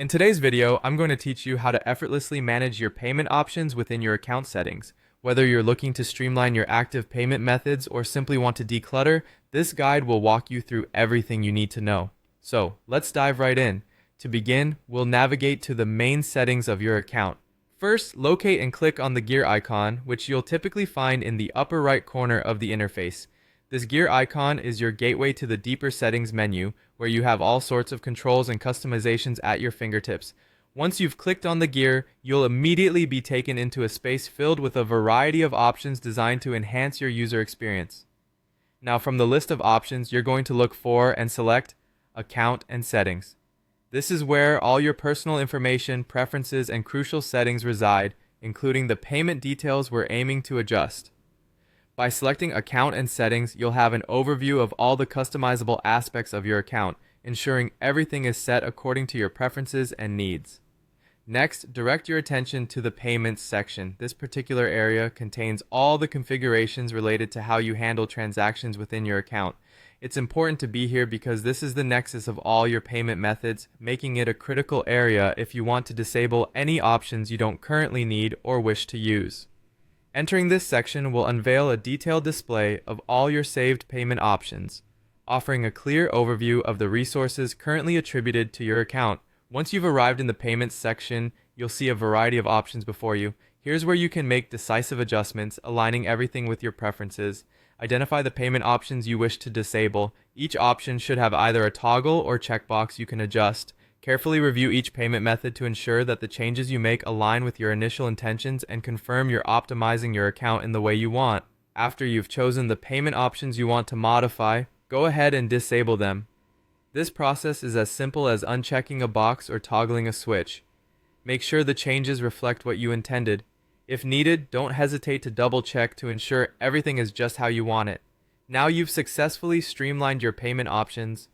In today's video, I'm going to teach you how to effortlessly manage your payment options within your account settings. Whether you're looking to streamline your active payment methods or simply want to declutter, this guide will walk you through everything you need to know. So, let's dive right in. To begin, we'll navigate to the main settings of your account. First, locate and click on the gear icon, which you'll typically find in the upper right corner of the interface. This gear icon is your gateway to the deeper settings menu, where you have all sorts of controls and customizations at your fingertips. Once you've clicked on the gear, you'll immediately be taken into a space filled with a variety of options designed to enhance your user experience. Now, from the list of options, you're going to look for and select Account and Settings. This is where all your personal information, preferences, and crucial settings reside, including the payment details we're aiming to adjust. By selecting Account and Settings, you'll have an overview of all the customizable aspects of your account, ensuring everything is set according to your preferences and needs. Next, direct your attention to the Payments section. This particular area contains all the configurations related to how you handle transactions within your account. It's important to be here because this is the nexus of all your payment methods, making it a critical area if you want to disable any options you don't currently need or wish to use. Entering this section will unveil a detailed display of all your saved payment options, offering a clear overview of the resources currently attributed to your account. Once you've arrived in the Payments section, you'll see a variety of options before you. Here's where you can make decisive adjustments, aligning everything with your preferences. Identify the payment options you wish to disable. Each option should have either a toggle or checkbox you can adjust. Carefully review each payment method to ensure that the changes you make align with your initial intentions and confirm you're optimizing your account in the way you want. After you've chosen the payment options you want to modify, go ahead and disable them. This process is as simple as unchecking a box or toggling a switch. Make sure the changes reflect what you intended. If needed, don't hesitate to double check to ensure everything is just how you want it. Now you've successfully streamlined your payment options.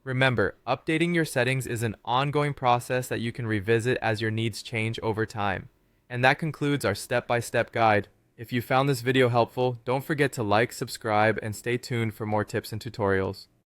Remember, updating your settings is an ongoing process that you can revisit as your needs change over time. And that concludes our step-by-step guide. If you found this video helpful, don't forget to like, subscribe, and stay tuned for more tips and tutorials.